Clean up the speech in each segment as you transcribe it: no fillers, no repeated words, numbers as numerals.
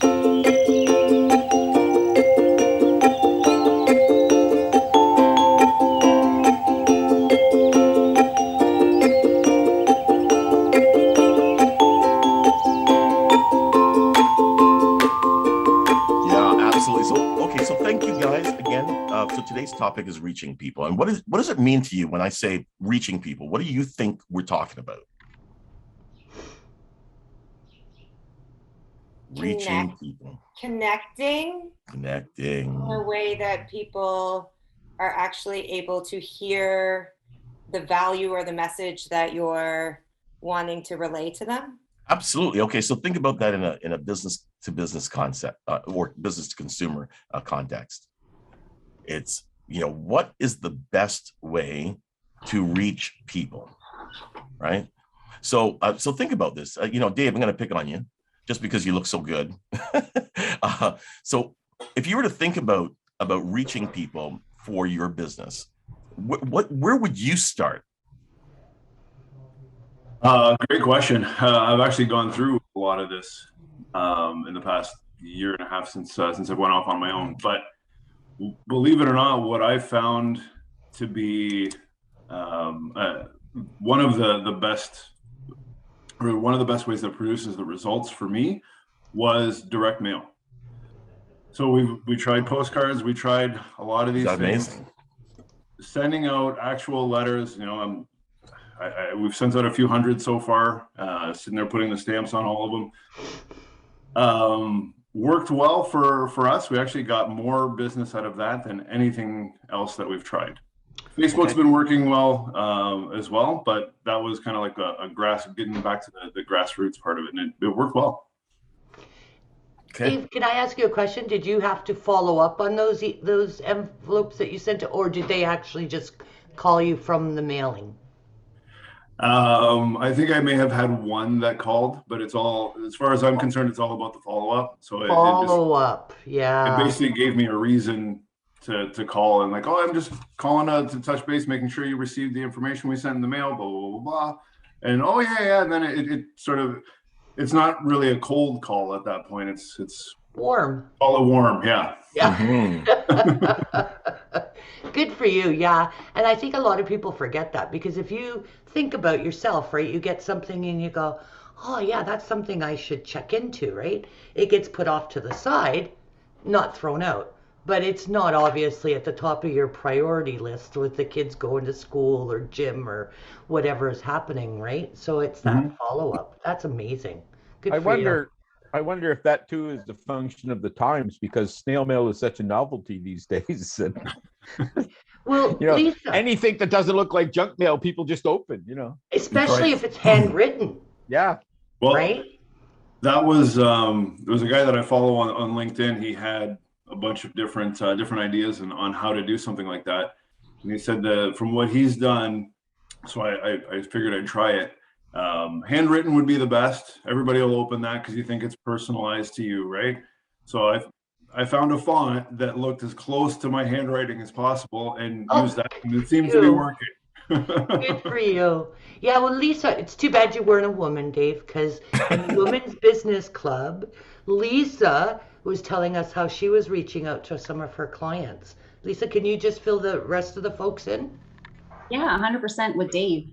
Absolutely. So thank you guys again. So today's topic is reaching people. And what does it mean to you when I say reaching people? What do you think we're talking about? Reaching people. Connecting in a way that people are actually able to hear the value or the message that you're wanting to relay to them. Absolutely. Okay, so think about that in a business to business concept or business to consumer context. It's, what is the best way to reach people, right? So think about this. Dave, I'm going to pick on you just because you look so good. So if you were to think about reaching people for your business, where would you start? Great question. I've actually gone through a lot of this in the past year and a half since I went off on my own. But believe it or not, what I found to be one of the best ways that produces the results for me was direct mail. So we tried postcards, we tried a lot of these things. Amazing. Sending out actual letters, we've sent out a few hundred so far, sitting there putting the stamps on all of them. Worked well for us. We actually got more business out of that than anything else that we've tried. Facebook's been working well as well, but that was kind of like getting back to the grassroots part of it, and it worked well. Okay. Dave, can I ask you a question? Did you have to follow up on those envelopes that you sent, or did they actually just call you from the mailing? I think I may have had one that called, but it's all, as far as I'm concerned, it's all about the follow-up. So yeah. It basically gave me a reason to call and I'm just calling to touch base, making sure you received the information we sent in the mail, blah, blah, blah, blah. And and then it sort of, it's not really a cold call at that point. It's warm. Call it warm, yeah. Yeah. Good for you, yeah. And I think a lot of people forget that, because if you think about yourself, right, you get something and you go, oh yeah, that's something I should check into, right? It gets put off to the side, not thrown out, but it's not obviously at the top of your priority list with the kids going to school or gym or whatever is happening, right? So it's that follow-up. That's amazing. Good for you. I wonder if that too is the function of the times, because snail mail is such a novelty these days. Well, Lisa, anything that doesn't look like junk mail, people just open, Especially if it's handwritten. Yeah. Well, right? That was, there was a guy that I follow on LinkedIn. He had a bunch of different ideas on how to do something like that. And he said that from what he's done, so I figured I'd try it. Handwritten would be the best. Everybody will open that because you think it's personalized to you, right? So I found a font that looked as close to my handwriting as possible and used that, and it seems to be working. Good for you. Yeah, well, Lisa, it's too bad you weren't a woman, Dave, because in the Women's Business Club, Lisa was telling us how she was reaching out to some of her clients. Lisa, can you just fill the rest of the folks in? Yeah, 100% with Dave.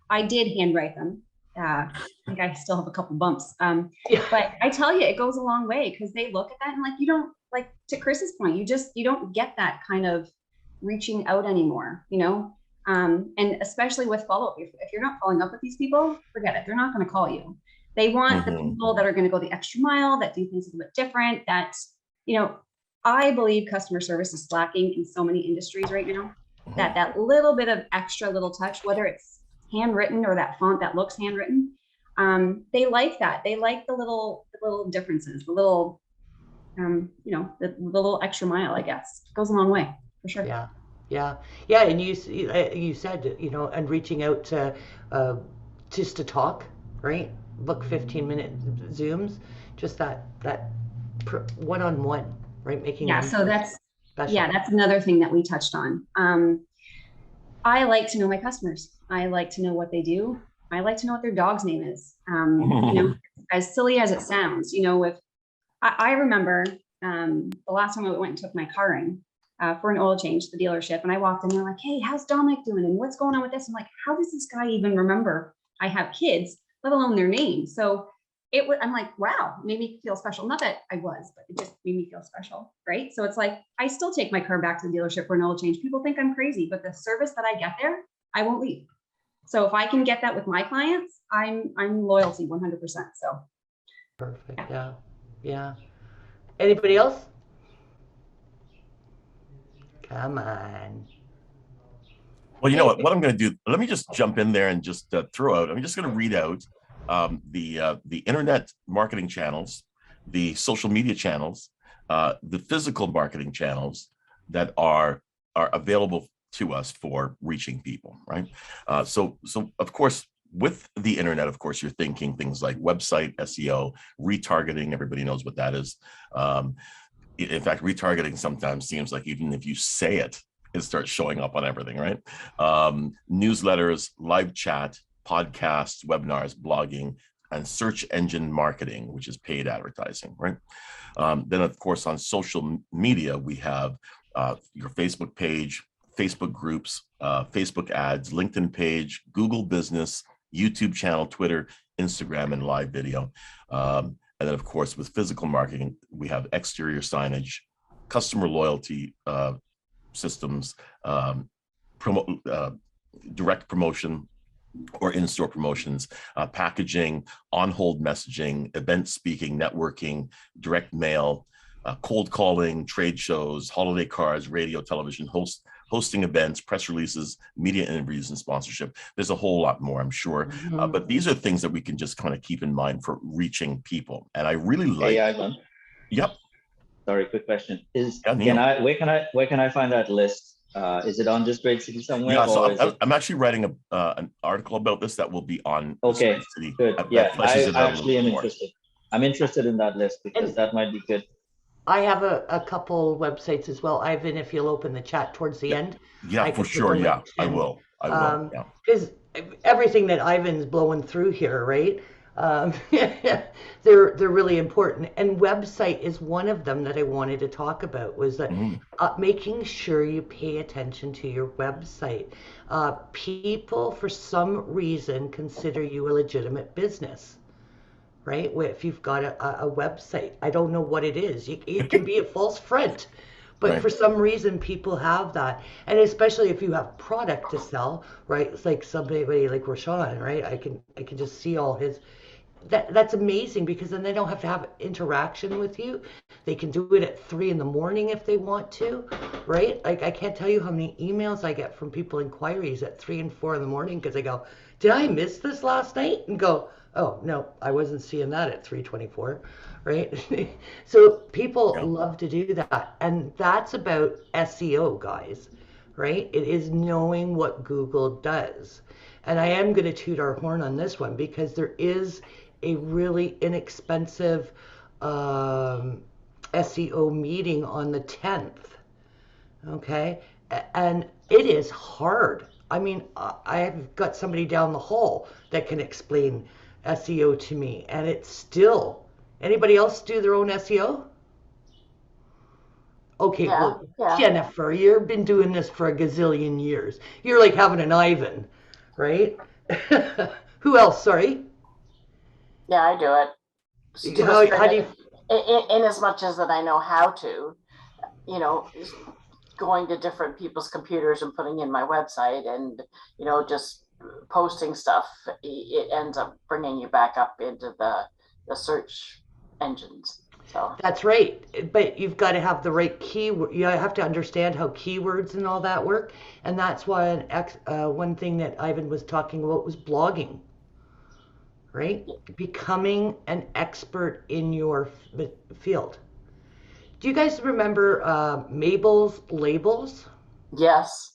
I did handwrite them. I think I still have a couple bumps. But I tell you, it goes a long way, because they look at that and you don't, to Chris's point, you don't get that kind of reaching out anymore, and especially with follow-up. If you're not following up with these people, forget it. They're not going to call you. They want the people that are going to go the extra mile, that do things a little bit different. I believe customer service is lacking in so many industries right now. That little bit of extra little touch, whether it's handwritten or that font that looks handwritten, they like that. They like the little differences, the little, the little extra mile, I guess. It goes a long way, for sure. Yeah. And you said, and reaching out to just to talk, right? Book 15-minute Zooms, just that one-on-one, right? Making so that's special. That's another thing that we touched on. I like to know my customers. I like to know what they do. I like to know what their dog's name is. As silly as it sounds, if I remember the last time I went and took my car in for an oil change to the dealership, and I walked in, they're like, "Hey, how's Dominic doing? And what's going on with this?" I'm like, "How does this guy even remember I have kids, let alone their names?" So I'm like, wow, it made me feel special. Not that I was, but it just made me feel special, right? So it's like, I still take my car back to the dealership for an oil change. People think I'm crazy, but the service that I get there, I won't leave. So if I can get that with my clients, I'm loyalty 100%. So Perfect. Yeah. Yeah. Anybody else? Come on. Well, you know what I'm going to do, let me just jump in there and just throw out, I'm just going to read out the internet marketing channels, the social media channels, the physical marketing channels that are available to us for reaching people, right? So of course, with the internet, of course, you're thinking things like website SEO, retargeting. Everybody knows what that is. In fact, retargeting sometimes seems like even if you say it, it starts showing up on everything, right? Newsletters, live chat, podcasts, webinars, blogging, and search engine marketing, which is paid advertising, right? Then, of course, on social media, we have your Facebook page, Facebook groups, Facebook ads, LinkedIn page, Google Business, YouTube channel, Twitter, Instagram, and live video. And then, of course, with physical marketing, we have exterior signage, customer loyalty systems, direct promotion or in-store promotions, packaging, on-hold messaging, event speaking, networking, direct mail, cold calling, trade shows, holiday cards, radio, television, hosting events, press releases, media interviews, and sponsorship. There's a whole lot more, I'm sure. But these are things that we can just kind of keep in mind for reaching people. And I really like. Hey, Ivan. Yep. Sorry, quick question. Yeah, Where can I find that list? Is it on Just Great City somewhere? Yeah, so I'm actually writing an article about this that will be on Okay, City. good. Yeah, I actually am interested. I'm interested in that list because that might be good. I have a couple websites as well, Ivan, if you'll open the chat towards the end. Yeah, for sure. Yeah, I will. Yeah. Because everything that Ivan's blowing through here, right? They're really important, and website is one of them that I wanted to talk about. Was that making sure you pay attention to your website. People, for some reason, consider you a legitimate business, right? If you've got a website, I don't know what it is. It can be a false front. But right. For some reason, people have that. And especially if you have product to sell, right? It's like somebody like Rashawn, right? I can just see all his. That's amazing, because then they don't have to have interaction with you. They can do it at 3 a.m. if they want to, right? Like, I can't tell you how many emails I get from people, inquiries at 3 and 4 a.m, because they go, "Did I miss this last night?" And go, "Oh no, I wasn't seeing that at 3:24." Right? So people love to do that, and that's about SEO, guys, right? It is knowing what Google does. And I am going to toot our horn on this one, because there is a really inexpensive SEO meeting on the 10th. Okay? And it is hard. I mean, I've got somebody down the hall that can explain SEO to me, and it's still. Anybody else do their own SEO? Okay, yeah, well, Jennifer, you've been doing this for a gazillion years. You're like having an Ivan, right? Who else? Sorry. Yeah, I do it. How do you? In as much as that I know how to, going to different people's computers and putting in my website and, just posting stuff, it ends up bringing you back up into the search engines. So that's right, but you've got to have the right keyword. You have to understand how keywords and all that work, and that's why one thing that Ivan was talking about was blogging, right? Yeah. Becoming an expert in your field. Do you guys remember Mabel's Labels? Yes.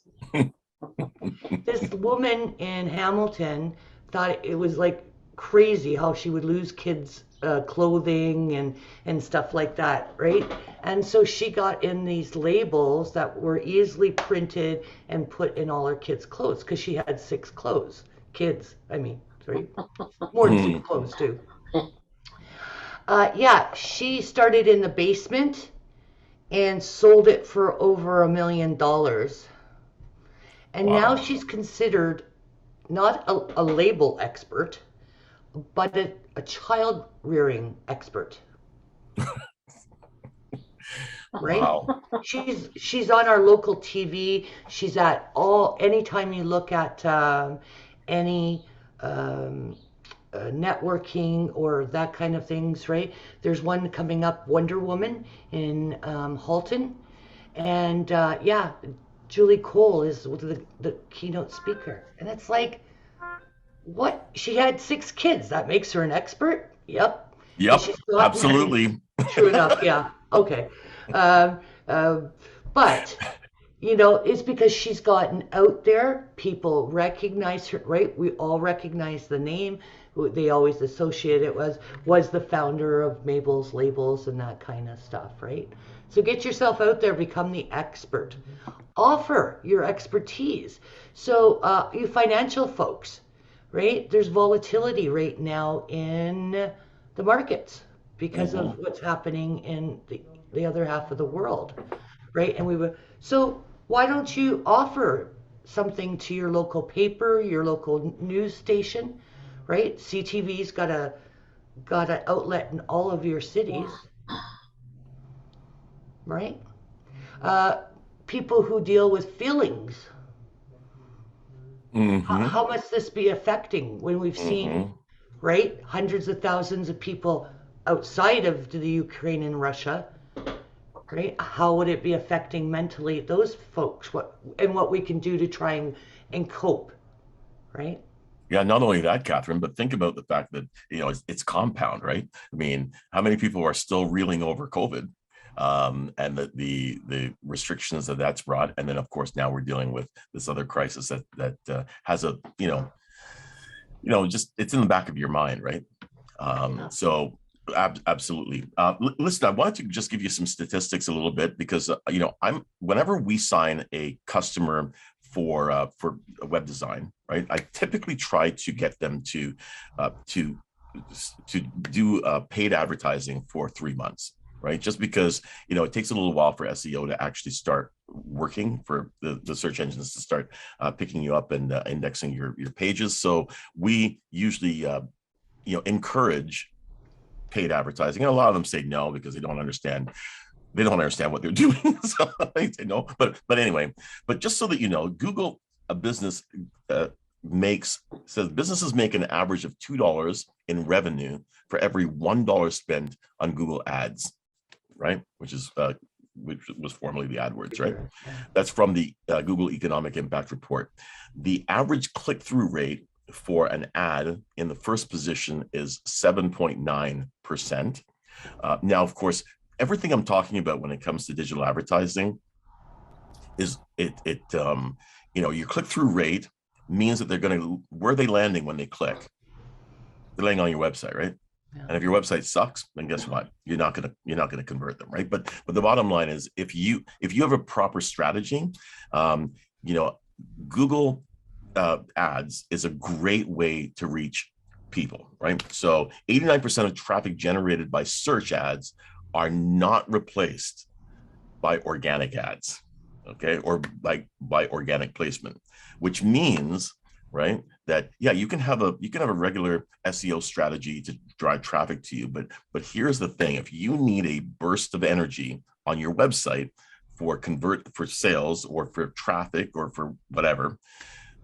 This woman in Hamilton thought it was like crazy how she would lose kids' clothing and stuff like that, right? And so she got in these labels that were easily printed and put in all her kids' clothes, because she had 6 clothes. Kids, I mean, sorry, more than 6 clothes too. Yeah, she started in the basement and sold it for over $1 million. And now Wow. she's considered not a label expert, but a child rearing expert, right? Wow. She's on our local TV. She's at anytime you look at any um, networking or that kind of things, right? There's one coming up, Wonder Woman in Halton, and yeah, Julie Cole is the keynote speaker, and it's like, what? She had 6 kids. That makes her an expert. Yep. And Yep. she's gotten Absolutely. true enough. Yeah. Okay. Um, um, but it's because she's gotten out there. People recognize her, right? We all recognize the name. They always associate it was the founder of Mabel's Labels and that kind of stuff, right? So get yourself out there, become the expert. Offer your expertise. So you financial folks, right? There's volatility right now in the markets because of what's happening in the other half of the world, right? And so why don't you offer something to your local paper, your local news station, right? CTV's got an outlet in all of your cities, right? Uh, People who deal with feelings. Mm-hmm. How must this be affecting when we've seen, Mm-hmm. right, hundreds of thousands of people outside of the Ukraine and Russia, right? How would it be affecting mentally those folks? What we can do to try and cope, right? Yeah, not only that, Catherine, but think about the fact that it's compound, right? I mean, how many people are still reeling over COVID, and the restrictions that's brought, and then of course now we're dealing with this other crisis that has a just it's in the back of your mind, right? So absolutely. Listen, I wanted to just give you some statistics a little bit because I'm whenever we sign a customer for web design, right? I typically try to get them to do paid advertising for 3 months, right? Just because it takes a little while for SEO to actually start working, for the search engines to start picking you up and indexing your pages. So we usually encourage paid advertising, and a lot of them say no because they don't understand what they're doing. So they say no, but anyway, but just so that Google, a business says businesses make an average of $2 in revenue for every $1 spent on Google ads, right? Which was formerly the AdWords, right? That's from the Google Economic Impact Report. The average click-through rate for an ad in the first position is 7.9%. Now, of course, everything I'm talking about when it comes to digital advertising is your click-through rate means that where are they landing when they click? They're landing on your website, right? Yeah. And if your website sucks, then guess what? You're not gonna convert them, right? But the bottom line is, if you have a proper strategy, Google ads is a great way to reach people, right? So 89% of traffic generated by search ads are not replaced by organic ads, okay, or by organic placement, which means, right, that you can have a regular SEO strategy to drive traffic to you, but here's the thing: if you need a burst of energy on your website for sales or for traffic or for whatever,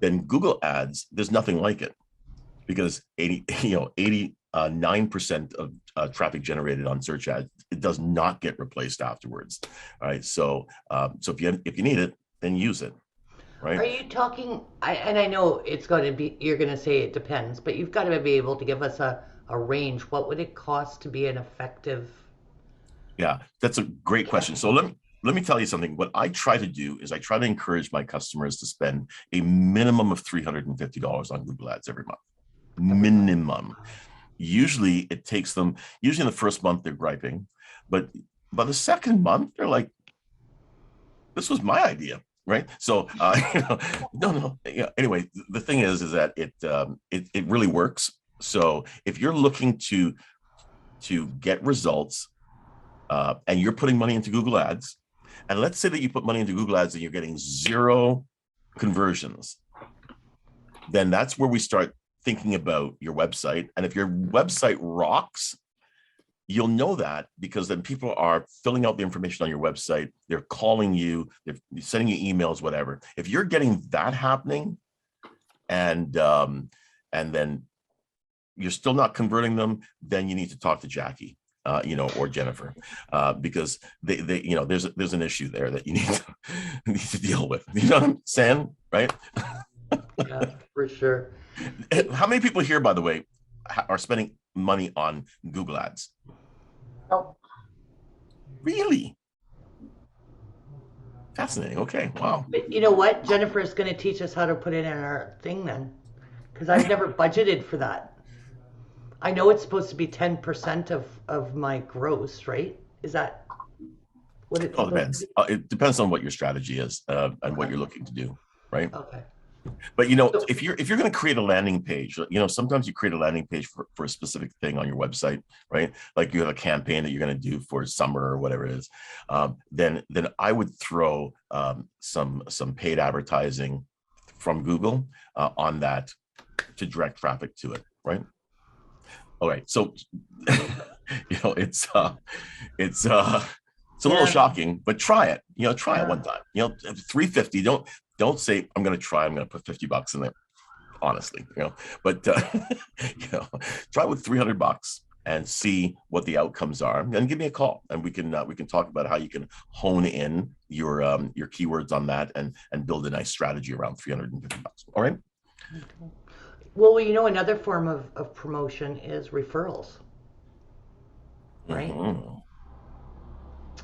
then Google ads, there's nothing like it, because 89% of traffic generated on search ads, it does not get replaced afterwards. All right, so if you need it, then use it. Right. Are you talking? And I know it's going to be. You're going to say it depends, but you've got to be able to give us a range. What would it cost to be an effective? Yeah, that's a great question. So let me tell you something. What I try to do is I try to encourage my customers to spend a minimum of $350 on Google Ads every month. Minimum. Usually it takes them, in the first month they're griping, but by the second month they're like, this was my idea, right? So no. Yeah. Anyway, the thing is that it really works. So if you're looking to to get results, and you're putting money into Google Ads, and let's say that you put money into Google Ads and you're getting 0 conversions, then that's where we start thinking about your website. And if your website rocks, you'll know that, because then people are filling out the information on your website, they're calling you, they're sending you emails, whatever. If you're getting that happening, and then you're still not converting them, then you need to talk to Jackie, or Jennifer, because they there's an issue there that you need to deal with. You know what I'm saying, right? Yeah, for sure. How many people here, by the way, are spending money on Google Ads? Oh, Really? Fascinating. Okay. Wow. But you know what? Jennifer is going to teach us how to put it in our thing then, because I've never budgeted for that. I know it's supposed to be 10% of my gross, right? Is that what it's Well, it supposed depends. to be? It depends on what your strategy is, and what you're looking to do, right? Okay. But if you're going to create a landing page, sometimes you create a landing page for a specific thing on your website, right? Like you have a campaign that you're going to do for summer or whatever it is. Then I would throw some paid advertising from Google on that to direct traffic to it, right? All right. So it's a little shocking, but try it. Try it one time. 350. Don't say I'm going to try. I'm going to put $50 in there. Honestly, but try with $300 and see what the outcomes are, and give me a call, and we can talk about how you can hone in your keywords on that and build a nice strategy around $350. All right. Well, another form of promotion is referrals, right?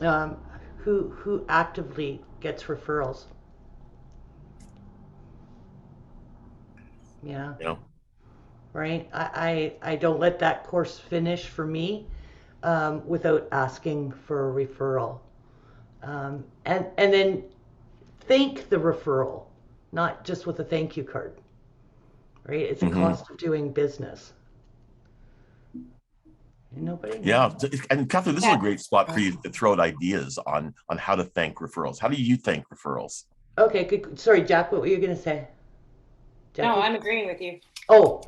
Mm-hmm. Who actively gets referrals? Yeah. Right. I don't let that course finish for me without asking for a referral, and then thank the referral, not just with a thank you card. Right. It's a cost of doing business. Nobody. Yeah, and Catherine, this is a great spot for you to throw out ideas on how to thank referrals. How do you thank referrals? Okay, good. Sorry, Jack, what were you going to say? Jackie? No, I'm agreeing with you. Oh.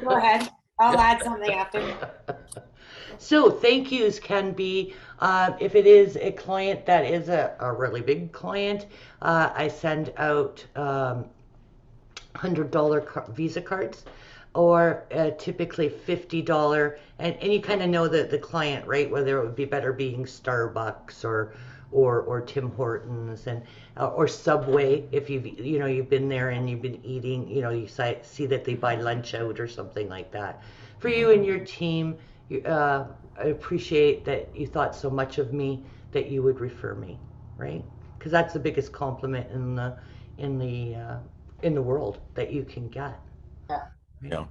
Go ahead. I'll add something after. So thank yous can be, if it is a client that is a really big client, I send out $100 Visa cards, or typically $50, and you kind of know the client, right? Whether it would be better being Starbucks or Tim Hortons, and or Subway, if you've been there and you've been eating, you see that they buy lunch out or something like that. For you and your team, I appreciate that you thought so much of me that you would refer me, right? Because that's the biggest compliment in the world that you can get. Yeah.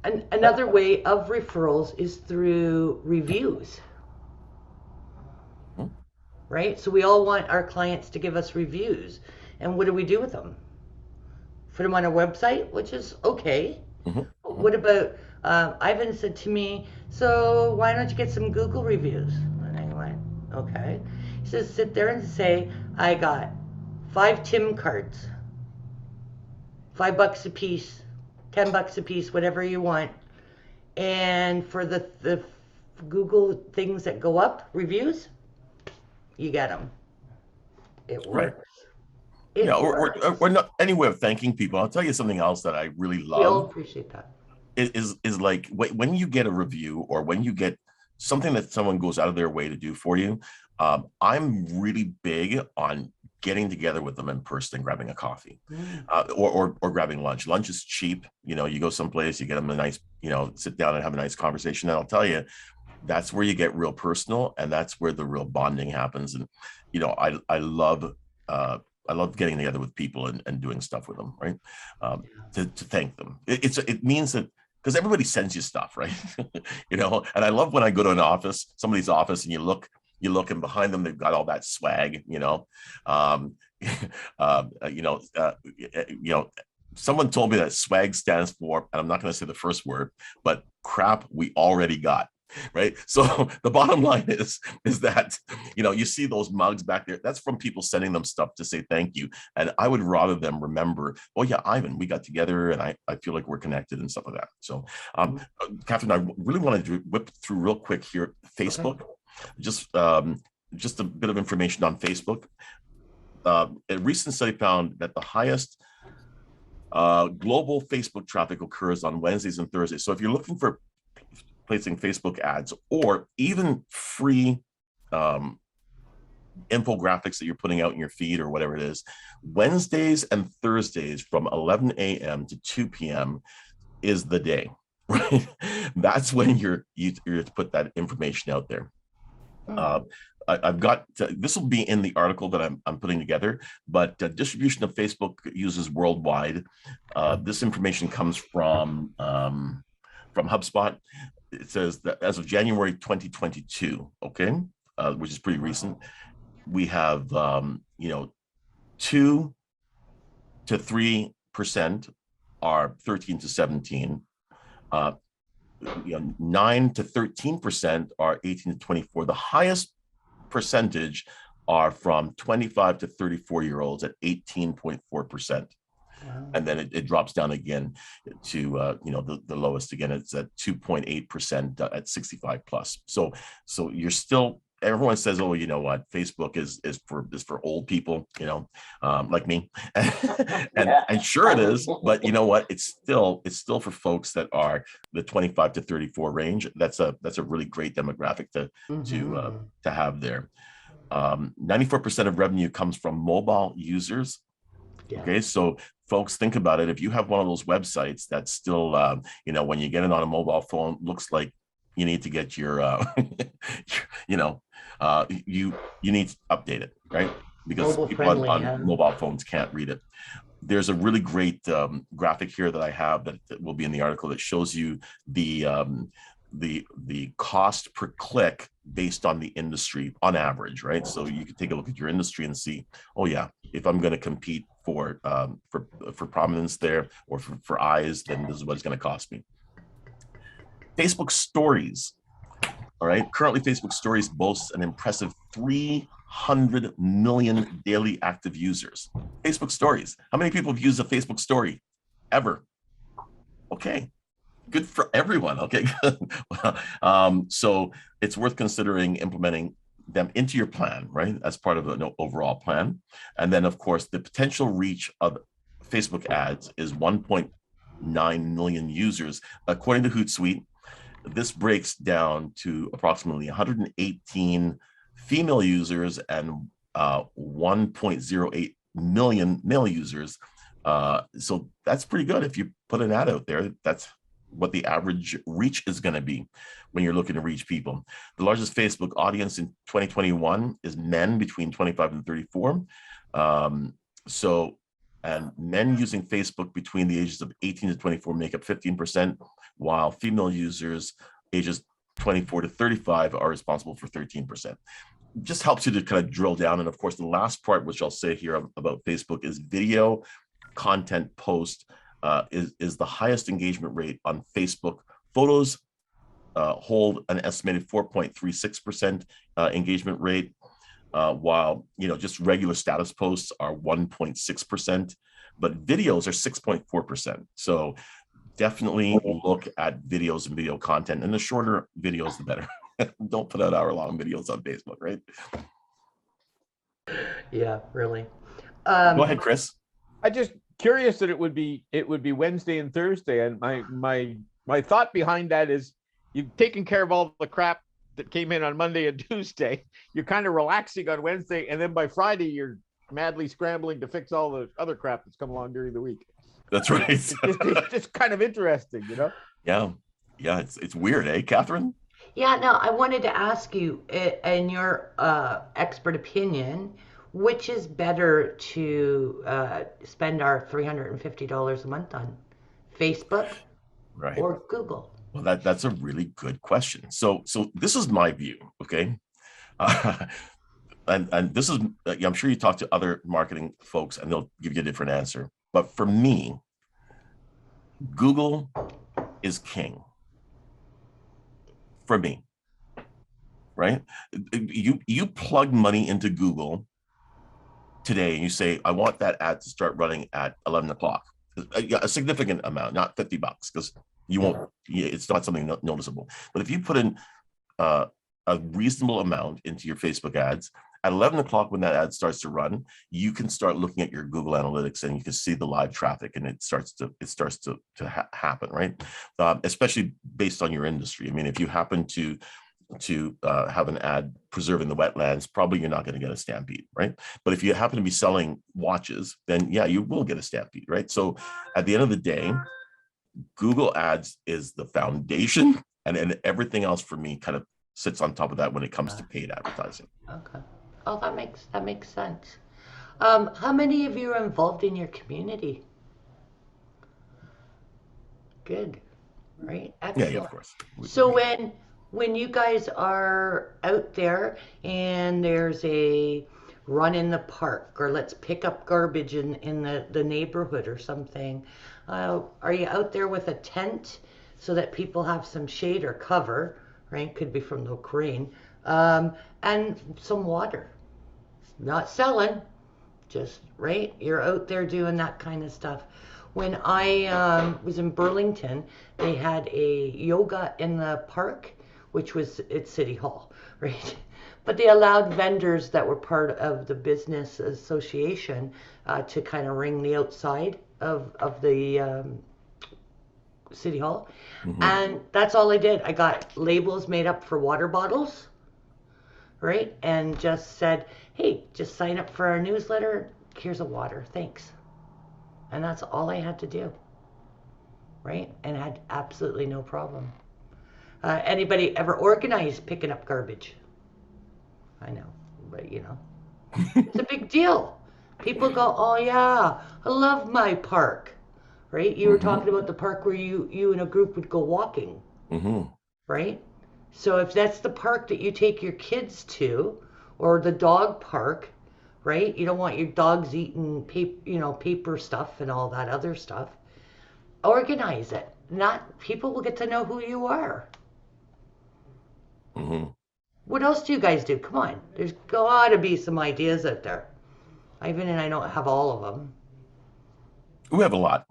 And another way of referrals is through reviews. Right? So we all want our clients to give us reviews. And what do we do with them? Put them on our website, which is okay. What about, Ivan said to me, so why don't you get some Google reviews? And I went, okay. He says, sit there and say, I got 5 Tim cards, $5 a piece, $10 a piece, whatever you want. And for the Google things that go up, reviews, you get them. It works. Right. We're not any way of thanking people. I'll tell you something else that I really love. We all appreciate that. Is like when you get a review, or when you get something that someone goes out of their way to do for you. I'm really big on getting together with them in person and grabbing a coffee, or grabbing lunch. Lunch is cheap. You go someplace, you get them a nice, sit down and have a nice conversation. And I'll tell you, that's where you get real personal, and that's where the real bonding happens. And I love getting together with people and doing stuff with them, right? To thank them. It means that, because everybody sends you stuff, right? And I love when I go to somebody's office, and you look, and behind them they've got all that swag, someone told me that swag stands for, and I'm not going to say the first word, but crap we already got. right? So the bottom line is that, you know, you see those mugs back there. That's from people sending them stuff to say thank you. And I would rather them remember, oh yeah, Ivan, we got together and I feel like we're connected and stuff like that. So Catherine, I really wanted to whip through real quick here, Facebook. Okay. Just a bit of information on Facebook. A recent study found that the highest global Facebook traffic occurs on Wednesdays and Thursdays. So if you're looking for placing Facebook ads or even free infographics that you're putting out in your feed or whatever it is, Wednesdays and Thursdays from 11 a.m. to 2 p.m. is the day, right? That's when you're to put that information out there. I've got this will be in the article that I'm putting together, but distribution of Facebook users worldwide. This information comes from HubSpot. It says that as of January 2022, okay, which is pretty recent, we have 2 to 3% are 13 to 17. 9 to 13% are 18 to 24. The highest percentage are from 25 to 34-year-olds at 18.4%. Wow. And then it drops down again to the lowest again. It's at 2.8% at 65 plus. So you're still, everyone says, oh, you know what, Facebook is for old people, like me, and sure it is, but you know what, it's still for folks that are the 25 to 34 range. That's a really great demographic to have there. 94% of revenue comes from mobile users. Yeah. Okay, so folks, think about it. If you have one of those websites that's still, when you get it on a mobile phone, looks like you need to get your, you need to update it, right? Because people on mobile phones can't read it. There's a really great graphic here that I have that will be in the article that shows you the cost per click based on the industry on average, right? So you can take a look at your industry and see, oh yeah, if I'm going to compete for prominence there or for eyes, then this is what it's going to cost me. Facebook Stories. All right. Currently, Facebook Stories boasts an impressive 300 million daily active users. Facebook Stories. How many people have used a Facebook story ever? Okay. Good for everyone. Okay. So it's worth considering implementing them into your plan, right? As part of an overall plan. And then, of course, the potential reach of Facebook ads is 1.9 million users. According to Hootsuite, this breaks down to approximately 118 female users and 1.08 million male users. So that's pretty good. If you put an ad out there, that's what the average reach is going to be when you're looking to reach people. The largest Facebook audience in 2021 is men between 25 and 34. And men using Facebook between the ages of 18 to 24 make up 15%, while female users ages 24 to 35 are responsible for 13%. Just helps you to kind of drill down. And of course, the last part, which I'll say here about Facebook, is video content post is the highest engagement rate on Facebook. Photos hold an estimated 4.36% engagement rate, while just regular status posts are 1.6%, but videos are 6.4%. So definitely look at videos and video content, and the shorter videos, the better. Don't put out hour-long videos on Facebook, right? Yeah, really. Go ahead, Chris. I just curious that it would be Wednesday and Thursday, and my thought behind that is you've taken care of all the crap that came in on Monday and Tuesday. You're kind of relaxing on Wednesday, and then by Friday you're madly scrambling to fix all the other crap that's come along during the week. That's right. It's just kind of interesting, Yeah, it's weird, eh, Catherine? Yeah, no, I wanted to ask you, in your expert opinion, which is better to spend our $350 a month on, Facebook, right, or Google? Well, that's a really good question. So this is my view, okay? And this is, I'm sure you talk to other marketing folks and they'll give you a different answer. But for me, Google is king. for me, right? You plug money into Google today and you say, I want that ad to start running at 11 o'clock, a significant amount, not $50, because you won't, it's not something noticeable. But if you put in a reasonable amount into your Facebook ads, at 11 o'clock when that ad starts to run, you can start looking at your Google Analytics and you can see the live traffic, and it starts to happen, right? Especially based on your industry. I mean, if you happen to have an ad preserving the wetlands, probably you're not going to get a stampede, right? But if you happen to be selling watches, then yeah, you will get a stampede, right? So at the end of the day, Google Ads is the foundation, and everything else for me kind of sits on top of that when it comes to paid advertising. Okay. Oh, that makes sense. How many of you are involved in your community? Good, right? Excellent. Yeah, of course. So when you guys are out there and there's a run in the park, or let's pick up garbage in the neighborhood or something, are you out there with a tent so that people have some shade or cover, right? Could be from the rain, and some water. Not selling, just, right? You're out there doing that kind of stuff. When I was in Burlington, they had a yoga in the park, which was at City Hall, right? But they allowed vendors that were part of the business association to kind of ring the outside of the City Hall. Mm-hmm. And that's all I did. I got labels made up for water bottles, right? And just said, hey, just sign up for our newsletter. Here's a water, thanks. And that's all I had to do, right? And I had absolutely no problem. Anybody ever organized picking up garbage? I know, but you know, it's a big deal. People go, oh yeah, I love my park, right? You were talking about the park where you and a group would go walking, right? So if that's the park that you take your kids to, or the dog park, right? You don't want your dogs eating paper stuff and all that other stuff. Organize it. People will get to know who you are. What else do you guys do? Come on, there's got to be some ideas out there. Even and I don't have all of them. We have a lot.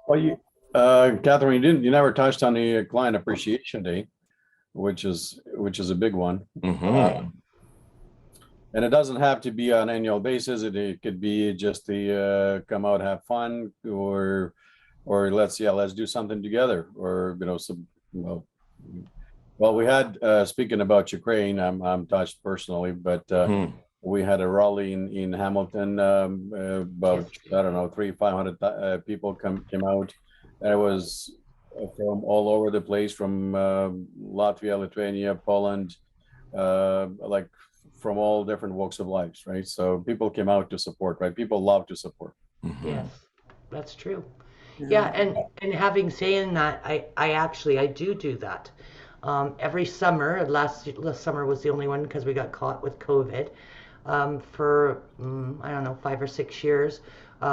Well, Catherine, you never touched on the Client Appreciation Day, which is a big one. And it doesn't have to be on an annual basis. It could be just the come out, have fun, or let's do something together, or well, we had speaking about Ukraine, I'm touched personally, but we had a rally in Hamilton. About 300-500 people came out. And it was from all over the place, from Latvia, Lithuania, Poland, like from all different walks of life, right? So people came out to support, right? People love to support. Yes, that's true. Yeah, and having saying that, I do that. Every summer, last summer was the only one because we got caught with COVID. For, I don't know, 5 or 6 years.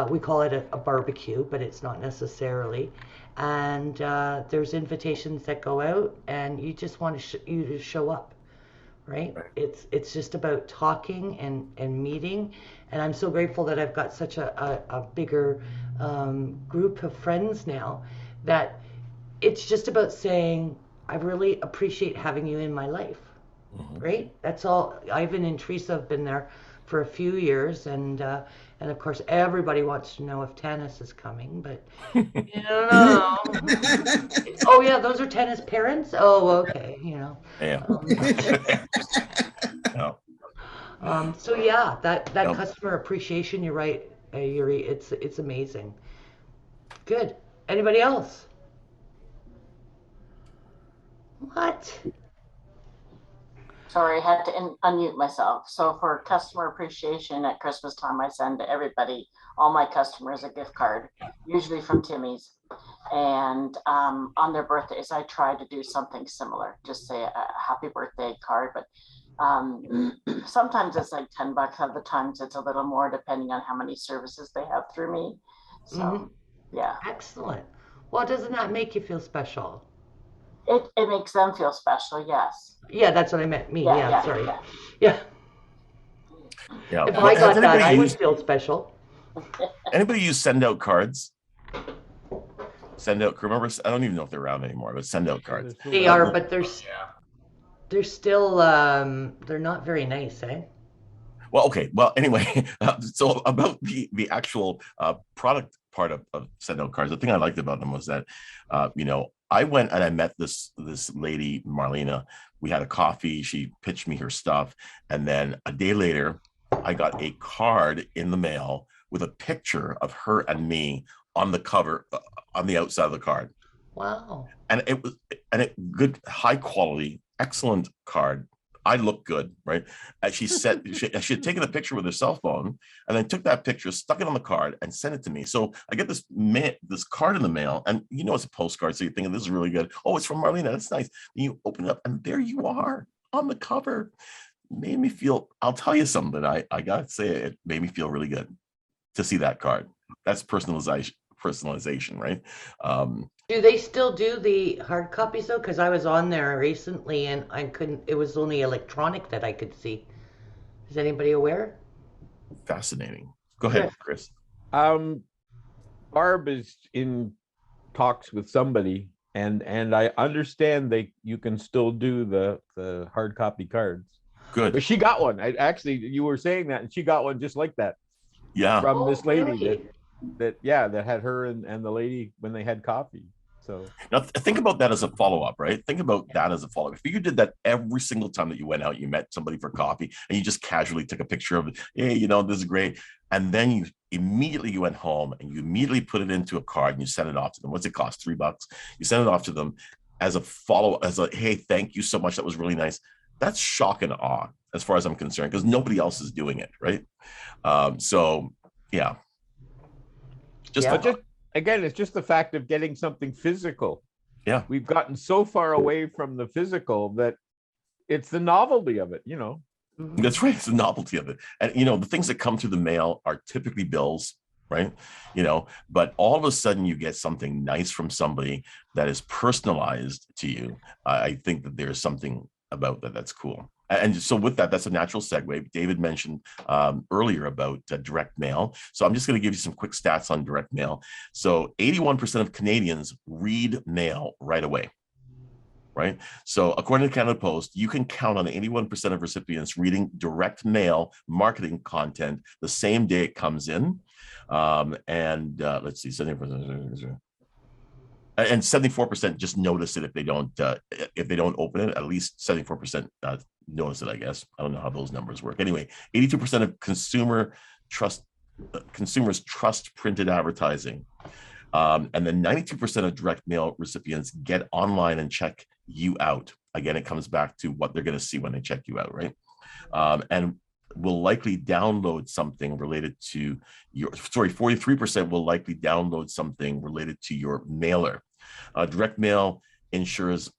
We call it a barbecue, but it's not necessarily. And there's invitations that go out, and you just want you to show up, right? It's just about talking and meeting. And I'm so grateful that I've got such a bigger group of friends now, that it's just about saying, I really appreciate having you in my life, right? That's all. Ivan and Teresa have been there for a few years, and of course everybody wants to know if tennis is coming, but you don't know. Oh yeah, those are tennis parents. Oh, okay, Yeah. So yeah, that customer appreciation, you're right, Yuri. It's amazing. Good. Anybody else? What? Sorry, I had to unmute myself. So for customer appreciation at Christmas time, I send everybody, all my customers, a gift card, usually from Timmy's. And on their birthdays, I try to do something similar, just say a happy birthday card. But sometimes it's like $10. Other times it's a little more, depending on how many services they have through me. So, yeah. Excellent. Well, doesn't that make you feel special? It makes them feel special, yes. Yeah, that's what I meant. Me, yeah, sorry. Yeah. Yeah. If Well, I got has that, I would used, feel special. anybody use send out cards? Send out, remember, I don't even know if they're around anymore, but send out cards. They are, but they're still they're not very nice, eh? Well, okay. Well, anyway, so about the actual product part of send out cards, the thing I liked about them was that, you know, I went and I met this lady, Marlena. We had a coffee. She pitched me her stuff. And then a day later, I got a card in the mail with a picture of her and me on the cover, on the outside of the card. Wow. And it was good, high quality, excellent card. I look good, right? She said she had taken a picture with her cell phone and then took that picture, stuck it on the card, and sent it to me. So I get this card in the mail, and you know it's a postcard, so you're thinking this is really good. Oh, it's from Marlena. That's nice. And you open it up, and there you are on the cover. Made me feel. I'll tell you something. I gotta say, it made me feel really good to see that card. That's personalization, right? Do they still do the hard copies though? Because I was on there recently and I couldn't, it was only electronic that I could see. Is anybody aware? Fascinating. Go ahead, Chris. Barb is in talks with somebody, and I understand you can still do the hard copy cards. Good. But she got one. You were saying that, and she got one just like that. Yeah. From this lady really? that had her and the lady when they had coffee. So now think about that as a follow-up, right? Think about that as a follow-up. If you did that every single time that you went out, you met somebody for coffee, and you just casually took a picture of it, hey, you know, this is great, and then you immediately went home and you immediately put it into a card and you sent it off to them. What's it cost? $3. You send it off to them as a follow-up, as a hey, thank you so much. That was really nice. That's shock and awe, as far as I'm concerned, because nobody else is doing it, right? So yeah. Again, it's just the fact of getting something physical. Yeah. We've gotten so far away from the physical that it's the novelty of it, you know. That's right. It's the novelty of it. And, you know, the things that come through the mail are typically bills, right? You know, but all of a sudden you get something nice from somebody that is personalized to you. I think that there's something about that that's cool. And so with that, that's a natural segue. David mentioned earlier about direct mail. So I'm just going to give you some quick stats on direct mail. So 81% of Canadians read mail right away, right? So according to Canada Post, you can count on 81% of recipients reading direct mail marketing content the same day it comes in. Let's see, 70%. And 74% just notice it if they don't open it. At least 74% notice it, I guess. I don't know how those numbers work. Anyway, 82% of consumers trust printed advertising. And then 92% of direct mail recipients get online and check you out. Again, it comes back to what they're going to see when they check you out, right? And will likely download something related to 43% will likely download something related to your mailer. Direct mail ensures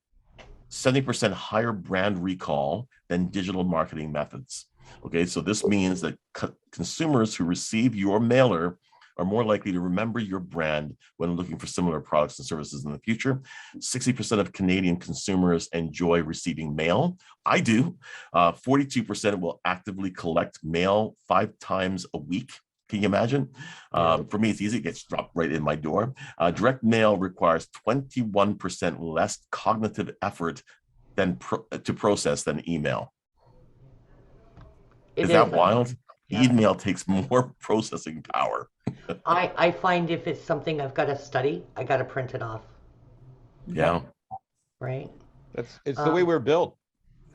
70% higher brand recall than digital marketing methods. Okay, so this means that consumers who receive your mailer are more likely to remember your brand when looking for similar products and services in the future. 60% of Canadian consumers enjoy receiving mail. I do. 42% will actively collect mail 5 times a week. Can you imagine? For me, it's easy. It gets dropped right in my door. Direct mail requires 21% less cognitive effort to process than email. Is that wild? Yeah. Email takes more processing power. I find if it's something I've got to study, I got to print it off. Yeah. Right. It's the way we're built.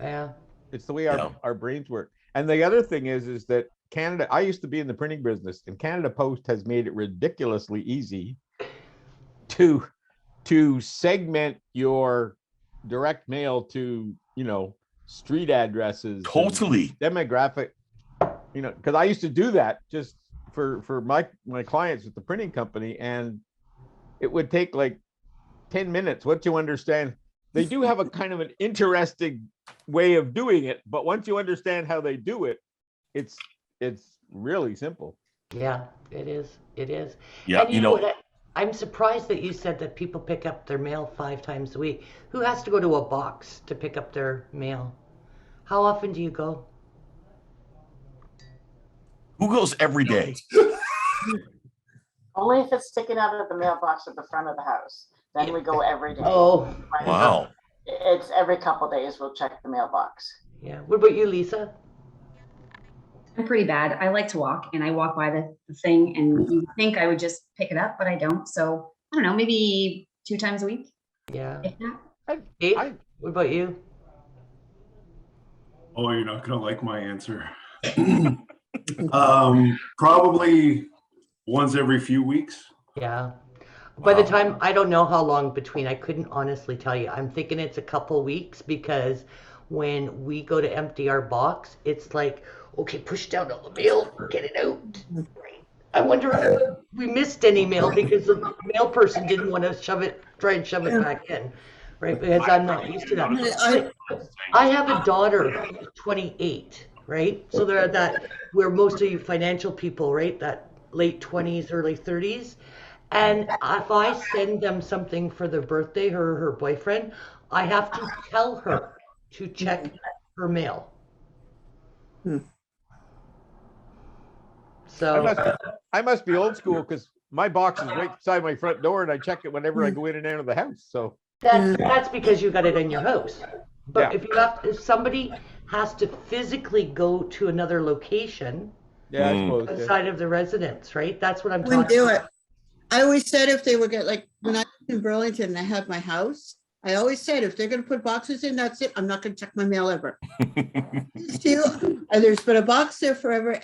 Yeah. It's the way our brains work. And the other thing is that Canada, I used to be in the printing business, and Canada Post has made it ridiculously easy to segment your direct mail to, you know, street addresses. Totally. Demographic, you know, because I used to do that just for my clients with the printing company, and it would take like 10 minutes. Once you understand, they do have a kind of an interesting way of doing it, but once you understand how they do it, it's really simple. Yeah, it is. It is. Yeah, and you know what? I'm surprised that you said that people pick up their mail 5 times a week. Who has to go to a box to pick up their mail? How often do you go? Who goes every day? Only if it's sticking out of the mailbox at the front of the house. Then we go every day. Oh, Wow. It's every couple days we'll check the mailbox. yeah. What about you, Lisa? I'm pretty bad. I like to walk, and I walk by the thing, and you think I would just pick it up, but I don't. So I don't know, maybe 2 times a week. Yeah. If not. Dave, what about you? Oh, you're not gonna like my answer. Probably once every few weeks. Yeah. By the time, I don't know how long between, I couldn't honestly tell you. I'm thinking it's a couple weeks because when we go to empty our box, it's like, okay, push down all the mail, get it out. I wonder if we missed any mail because the mail person didn't want to try and shove it back in, right? Because I'm not used to that. I have a daughter who's 28, right? So they're at that, where most of you financial people, right? That late 20s, early 30s. And if I send them something for their birthday, her or her boyfriend, I have to tell her to check her mail. So I must be old school because my box is right beside my front door and I check it whenever I go in and out of the house. So that's because you got it in your house. But yeah. if somebody has to physically go to another location, yeah, I suppose outside of the residence, right? That's what I'm talking Wouldn't do about. it. I always said if they were going, like when I was in Burlington and I had my house, I always said if they're going to put boxes in, that's it. I'm not going to check my mail ever. There's been a box there forever.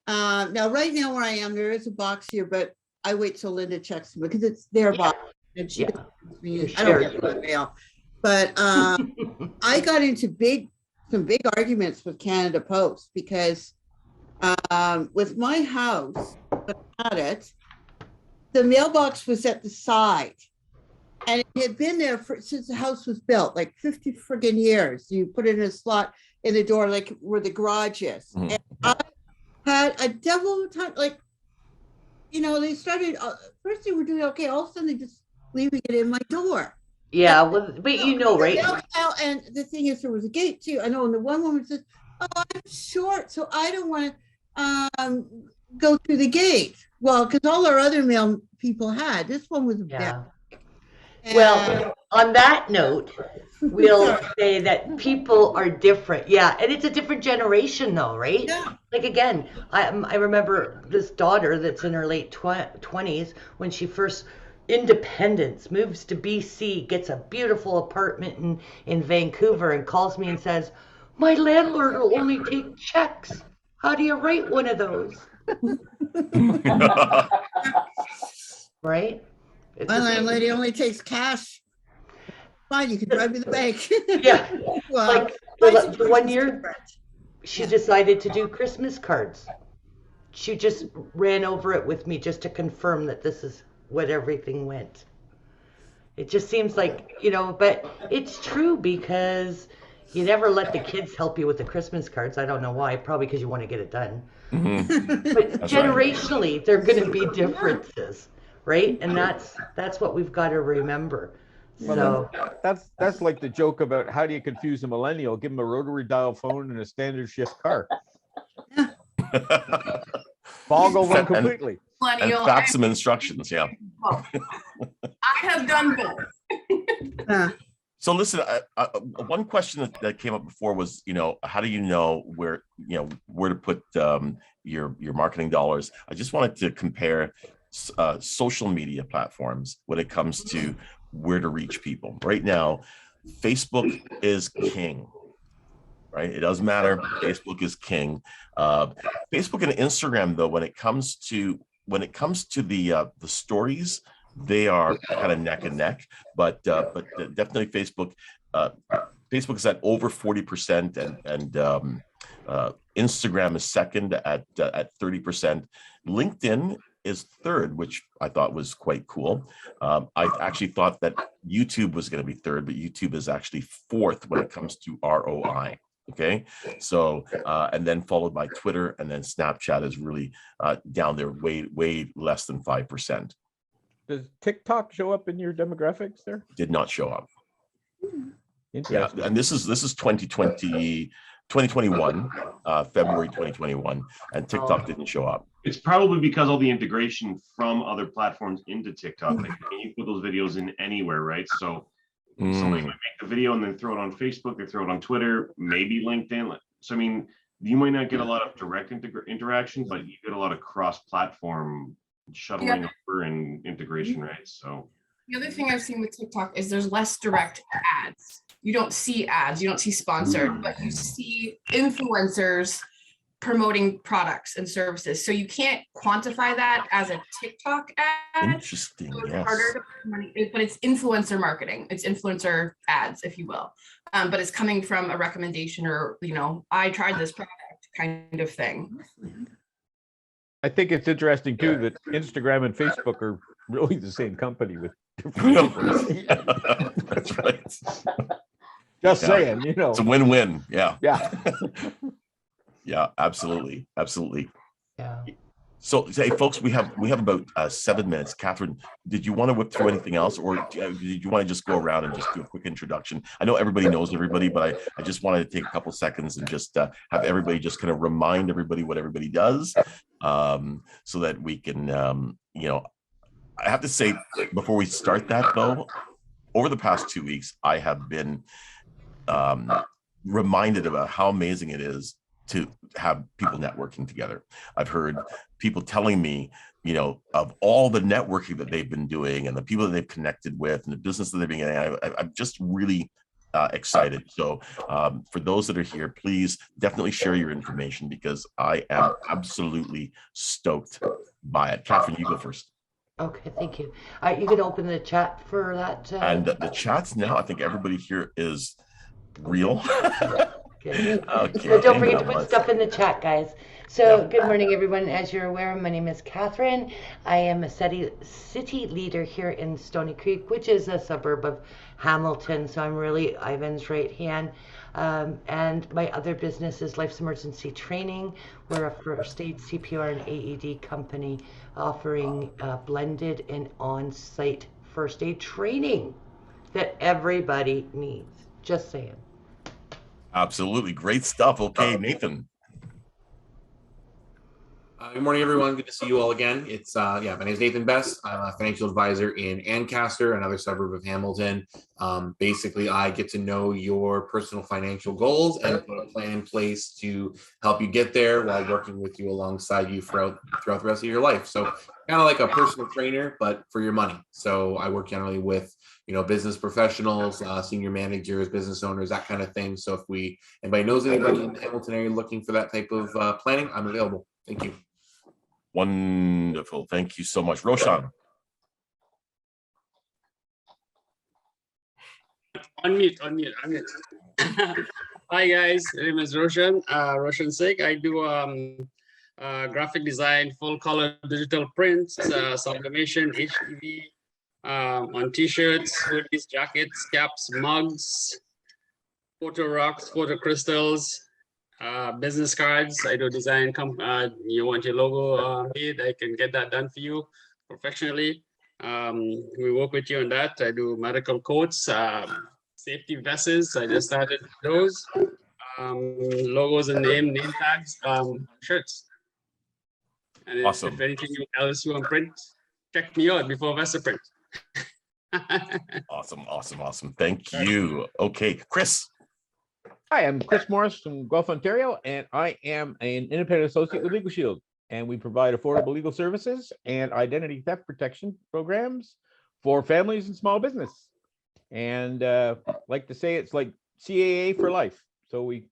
Now, right now where I am, there is a box here, but I wait till Linda checks them because it's their box. And she I don't get my mail. But I got into some big arguments with Canada Post because with my house, when I had it, the mailbox was at the side. And it had been there since the house was built, like 50 friggin' years. You put it in a slot in the door, like where the garage is. And I had a devil of a time, like, they started, first they were doing okay, all of a sudden they just leaving it in my door. Yeah, well, but right? And the thing is, there was a gate too. I know, and the one woman says, "Oh, I'm short, so I don't want to go through the gate." Well, because all our other mail people had, this one was Well, on that note, we'll say that people are different. Yeah, and it's a different generation, though, right? Yeah. Like again, I remember this daughter that's in her late 20s when she first. Independence, moves to BC, gets a beautiful apartment in Vancouver and calls me and says, my landlord will only take checks. How do you write one of those? Right? My landlady only takes cash. Fine, you can drive me to the bank. Yeah. Well, like the 1 year, she decided to do Christmas cards. She just ran over it with me just to confirm that this is what everything went. It just seems like, but it's true because you never let the kids help you with the Christmas cards. I don't know why, probably because you want to get it done. But that's generationally, right. There are going to be differences, right? And that's what we've got to remember. Well, so that's like the joke about how do you confuse a millennial? Give them a rotary dial phone and a standard shift car. Boggle them completely. And fax some instructions, yeah. I have done both. So listen, one question that came up before was, how do you know where to put your marketing dollars? I just wanted to compare social media platforms when it comes to where to reach people. Right now, Facebook is king. Right, it doesn't matter. Facebook is king. Facebook and Instagram, though, when it comes to the stories, they are kind of neck and neck. But definitely Facebook. Facebook is at over 40%, and Instagram is second at 30%. LinkedIn is third, which I thought was quite cool. I actually thought that YouTube was going to be third, but YouTube is actually fourth when it comes to ROI. Okay, so and then followed by Twitter, and then Snapchat is really down there, way less than 5%. Does TikTok show up in your demographics there? Did not show up. Yeah, Interesting. and this is 2021, February 2021, and TikTok didn't show up. It's probably because all the integration from other platforms into TikTok. Like, you put those videos in anywhere, right? So somebody might make the video and then throw it on Facebook, they throw it on Twitter, maybe LinkedIn. So I mean, you might not get a lot of direct interaction, but you get a lot of cross-platform shuttling over and integration, right? So the other thing I've seen with TikTok is there's less direct ads. You don't see ads, you don't see sponsored, but you see influencers promoting products and services. So you can't quantify that as a TikTok ad. Interesting. So it's Yes. harder to put money, but it's influencer marketing. It's influencer ads, if you will. But it's coming from a recommendation or, I tried this product kind of thing. I think it's interesting too that Instagram and Facebook are really the same company with different. That's right. Just saying, It's a win-win. Yeah. Yeah. Yeah, absolutely. Yeah. So, hey, folks, we have about 7 minutes. Catherine, did you want to whip through anything else, or did you want to just go around and just do a quick introduction? I know everybody knows everybody, but I just wanted to take a couple seconds and just have everybody just kind of remind everybody what everybody does, so that we can, I have to say before we start that though, over the past 2 weeks, I have been reminded about how amazing it is to have people networking together. I've heard people telling me, of all the networking that they've been doing and the people that they've connected with and the business that they've been in. I'm just really excited. So for those that are here, please definitely share your information because I am absolutely stoked by it. Catherine, you go first. Okay, thank you. You can open the chat for that. And the chats now, I think everybody here is real. Okay. Okay. So don't forget to put stuff in the chat, guys. So good morning, everyone. As you're aware, my name is Catherine. I am a city leader here in Stony Creek, which is a suburb of Hamilton. So I'm really Ivan's right hand. And my other business is Life's Emergency Training. We're a first aid CPR and AED company offering blended and on-site first aid training that everybody needs. Just saying. Absolutely. Great stuff. Okay, Nathan. Good morning, everyone. Good to see you all again. It's my name is Nathan Best. I'm a financial advisor in Ancaster, another suburb of Hamilton. Basically, I get to know your personal financial goals and put a plan in place to help you get there while working with you alongside you throughout the rest of your life. So kind of like a personal trainer, but for your money. So I work generally with business professionals, senior managers, business owners, that kind of thing. So if anybody knows anybody in the Hamilton area looking for that type of planning, I'm available. Thank you. Wonderful. Thank you so much. Roshan. Unmute. Hi guys, my name is Roshan. Roshan Singh. I do graphic design, full color digital prints, sublimation, HTV, on t-shirts, hoodies, jackets, caps, mugs, photo rocks, photo crystals, business cards. I do design. You want your logo made, I can get that done for you professionally. We work with you on that. I do medical coats, safety vests. I just started those. Logos and name tags, shirts. And awesome. If anything else you want print, check me out before VestaPrint. Awesome. Thank you. Okay, Chris. Hi, I'm Chris Morris from Guelph, Ontario, and I am an independent associate with Legal Shield, and we provide affordable legal services and identity theft protection programs for families and small business. And like to say, it's like CAA for life. So we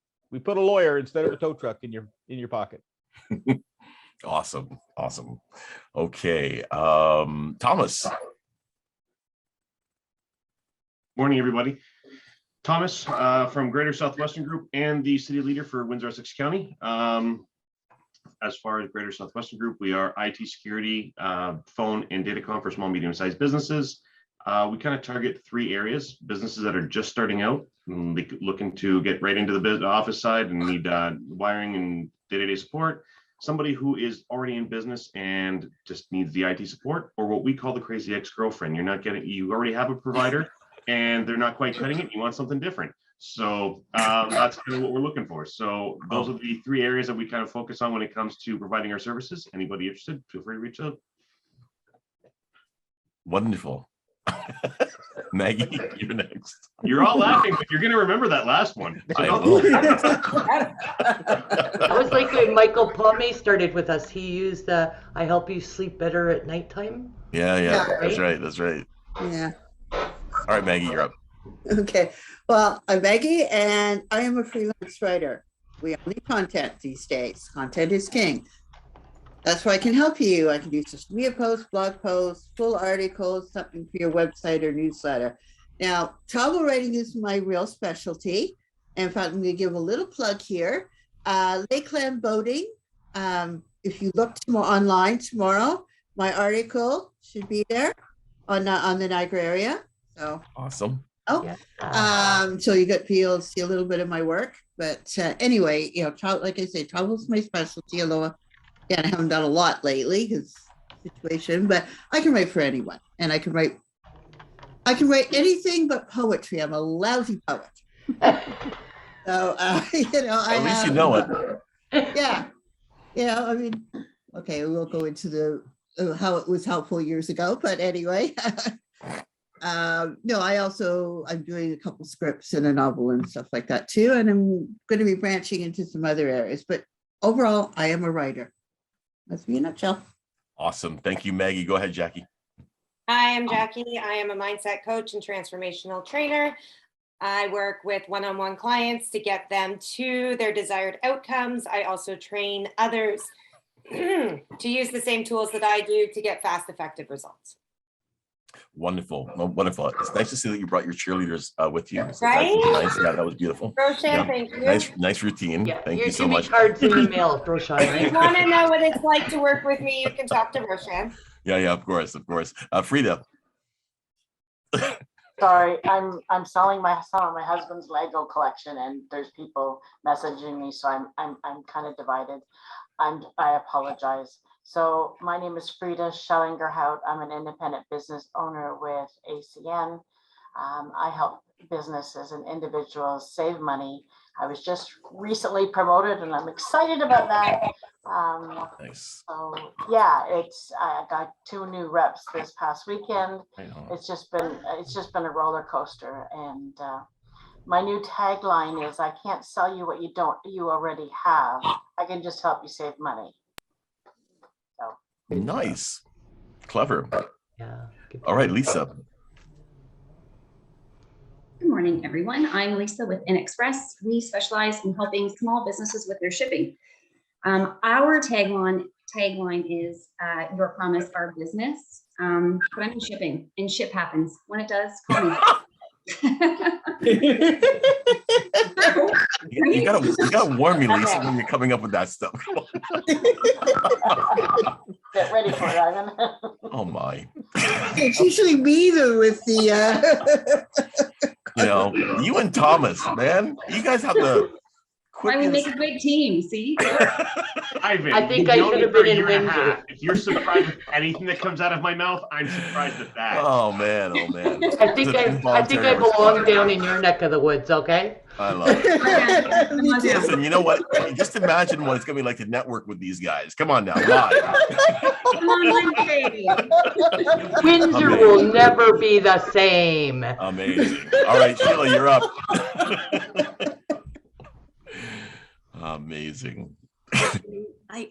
put a lawyer instead of a tow truck in your pocket. Awesome. Okay, Thomas. Morning, everybody. Thomas from Greater Southwestern Group and the city leader for Windsor-Essex County. As far as Greater Southwestern Group, we are IT security, phone and datacom for small, medium-sized businesses. We kind of target 3 areas: businesses that are just starting out, looking to get right into the office side and need wiring and day-to-day support. somebody who is already in business and just needs the IT support, or what we call the crazy ex-girlfriend. You already have a provider and they're not quite cutting it. You want something different. So that's kind of what we're looking for. So those are the 3 areas that we kind of focus on when it comes to providing our services. Anybody interested, feel free to reach out. Wonderful. Maggie, you're next. You're all laughing, but you're going to remember that last one. I will. That was like when Michael Pomey started with us. He used I help you sleep better at nighttime. Yeah. That's right. Yeah. All right, Maggie, you're up. Okay. Well, I'm Maggie and I am a freelance writer. We all need content these days. Content is king. That's where I can help you. I can do social media posts, blog posts, full articles, something for your website or newsletter. Now, travel writing is my real specialty. In fact, I'm going to give a little plug here. Lakeland boating. If you look online tomorrow, my article should be there on the Niagara area. So awesome. So you get to see a little bit of my work. But anyway, like I say, travel is my specialty. Although I haven't done a lot lately because situation, but I can write for anyone, and I can write anything but poetry. I'm a lousy poet. So at least you know it. Yeah. I mean, okay, we won't go into the how it was helpful years ago, but anyway. No, I'm doing a couple scripts and a novel and stuff like that too, and I'm going to be branching into some other areas. But overall, I am a writer. That's me in a nutshell. Awesome. Thank you, Maggie. Go ahead, Jackie. Hi, I'm Jackie. I am a mindset coach and transformational trainer. I work with one-on-one clients to get them to their desired outcomes. I also train others to use the same tools that I do to get fast, effective results. Wonderful. Wonderful. It's nice to see that you brought your cheerleaders with you. So right? Nice. Yeah, that was beautiful. Roshan, thank you. Nice routine. Yeah, thank you so much. Cards in the mail, Roshan. If you want to know what it's like to work with me, you can talk to Roshan. Yeah, of course. Frida. Sorry, I'm selling some of my husband's Lego collection, and there's people messaging me, so I'm kind of divided. I apologize. So my name is Frida Schellinger-Hout. I'm an independent business owner with ACN. I help businesses and individuals save money. I was just recently promoted, and I'm excited about that. Nice. So yeah, I got 2 new reps this past weekend. It's just been a roller coaster, and my new tagline is, I can't sell you what you already have. I can just help you save money. So nice. Clever. Yeah. All right, Lisa. Good morning, everyone. I'm Lisa with InExpress. We specialize in helping small businesses with their shipping. Our tagline is your promise, our business. But I'm in shipping, and ship happens. When it does, call me. You gotta warn me, Lisa, when you're coming up with that stuff. Get ready for it, Ivan. Oh my. It's usually me though with the you and Thomas, man. You guys have the Why we make a great team, see? Ivan, I think I should have been in Windsor. If you're surprised with anything that comes out of my mouth, I'm surprised at that. Oh man. I think I belong down in your neck of the woods, okay? I love it. Listen, you know what? Just imagine what it's gonna be like to network with these guys. Come on now, live. Come on, baby. Windsor will never be the same. Amazing. All right, Sheila, you're up. Amazing.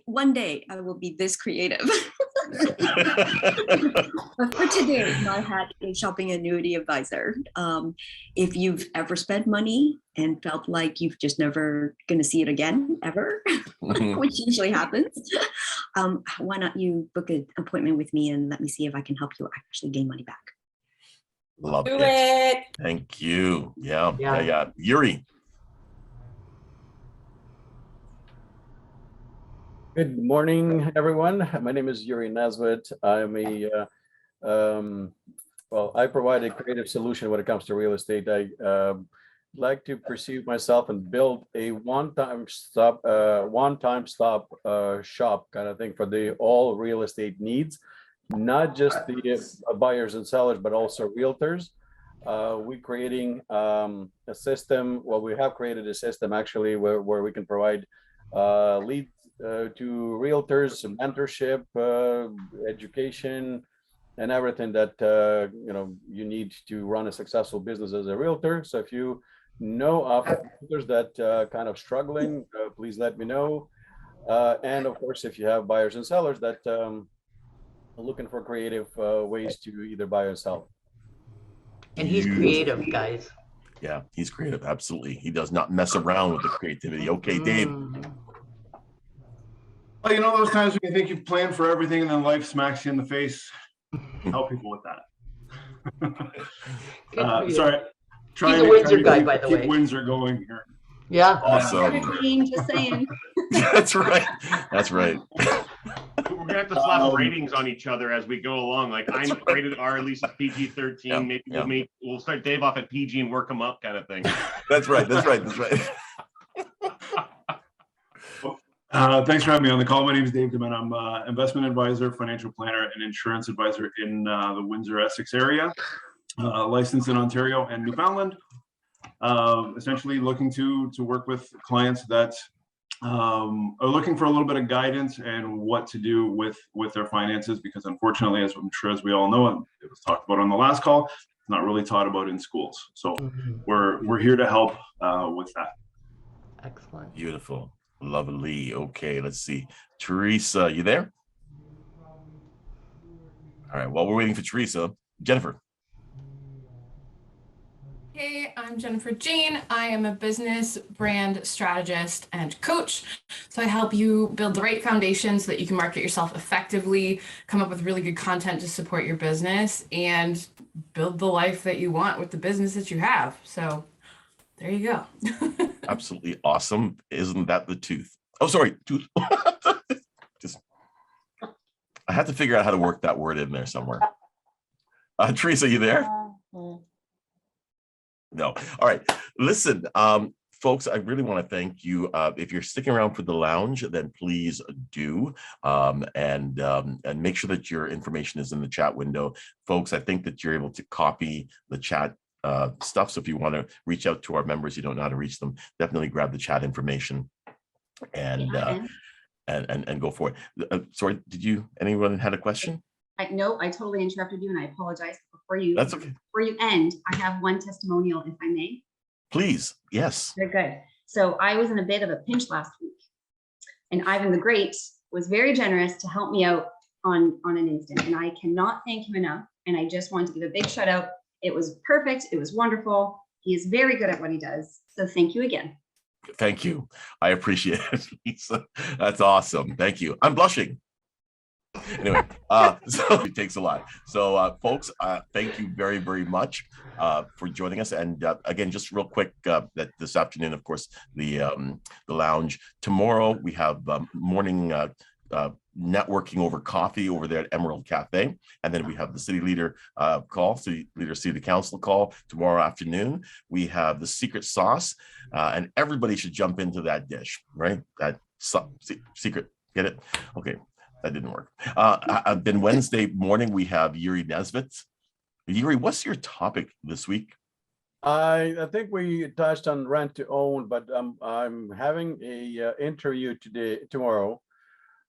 One day I will be this creative. But for today, my hat is shopping annuity advisor. If you've ever spent money and felt like you've just never gonna see it again ever, which usually happens, why not you book an appointment with me and let me see if I can help you actually gain money back. Love Do it. it. Thank you. Yeah. Yuri. Good morning, everyone. My name is Yuri Nazvet. I'm I provide a creative solution when it comes to real estate. like to perceive myself and build a one-time stop shop kind of thing for the all real estate needs, not just the buyers and sellers, but also realtors. We're creating a system. Well, we have created a system actually where we can provide leads to realtors, mentorship, education, and everything that you need to run a successful business as a realtor. So if you know of realtors that kind of struggling, please let me know. And of course, if you have buyers and sellers that are looking for creative ways to either buy or sell. And he's creative, guys. Yeah, he's creative. Absolutely. He does not mess around with the creativity. Okay, Dave. Well, you know those times when you think you've planned for everything and then life smacks you in the face? Help people with that. Sorry. He's a Windsor guy, by the way. Keep Windsor going here. Yeah. Awesome. Just saying. That's right. That's right. We're gonna have to slap ratings on each other as we go along. Like I'm rated R, Lisa's PG-13. Maybe we'll start Dave off at PG and work him up, kind of thing. That's right. That's right. That's right. Thanks for having me on the call. My name is Dave DeMen. I'm investment advisor, financial planner, and insurance advisor in the Windsor, Essex area, licensed in Ontario and Newfoundland. Essentially looking to work with clients that are looking for a little bit of guidance and what to do with their finances, because unfortunately, as I'm sure as we all know, and it was talked about on the last call, it's not really taught about in schools. So we're here to help with that. Excellent. Beautiful. Lovely. Okay, let's see. Teresa, you there? All right, while we're waiting for Teresa, Jennifer. Hey, I'm Jennifer Jane. I am a business brand strategist and coach. So I help you build the right foundation so that you can market yourself effectively, come up with really good content to support your business, and build the life that you want with the business that you have. So there you go. Absolutely awesome. Isn't that the tooth? Oh, sorry. Tooth. Just, I had to figure out how to work that word in there somewhere. Teresa, you there? No. All right. Listen, folks, I really want to thank you. If you're sticking around for the lounge, then please do. And make sure that your information is in the chat window. Folks, I think that you're able to copy the chat stuff. So if you want to reach out to our members, you don't know how to reach them, definitely grab the chat information and go for it. Sorry, anyone had a question? No, I totally interrupted you, and I apologize. That's okay. Before you end, I have one testimonial, if I may. Please, yes. Very good. So I was in a bit of a pinch last week, and Ivan the Great was very generous to help me out on an instant, and I cannot thank him enough. And I just want to give a big shout out. It was perfect. It was wonderful. He is very good at what he does. So thank you again. Thank you. I appreciate it, Lisa. That's awesome. Thank you. I'm blushing. Anyway, so it takes a lot. So folks, thank you very, very much for joining us. And again, just real quick, that this afternoon, of course, the lounge. Tomorrow we have morning networking over coffee over there at Emerald Cafe, and then we have the city leader city council call tomorrow afternoon. We have the secret sauce, and everybody should jump into that dish, right? That secret, get it? Okay. That didn't work. Then Wednesday morning, we have Yuri Nesbitt. Yuri, what's your topic this week? I think we touched on rent to own, but I'm having a interview tomorrow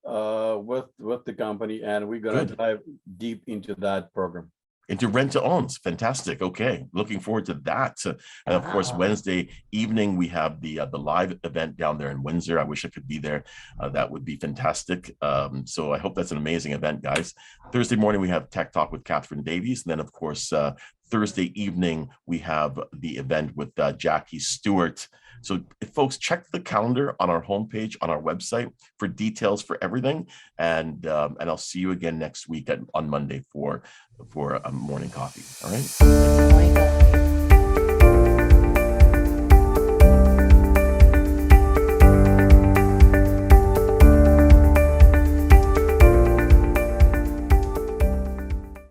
with the company, and we're going to dive deep into that program. Into rent to owns. Fantastic. Okay. Looking forward to that. And of course, Wednesday evening, we have the live event down there in Windsor. I wish I could be there. That would be fantastic. So I hope that's an amazing event, guys. Thursday morning, we have Tech Talk with Catherine Davies. And then, of course, Thursday evening, we have the event with Jackie Stewart. So folks, check the calendar on our homepage, on our website for details for everything. And I'll see you again next week on Monday for a morning coffee. All right.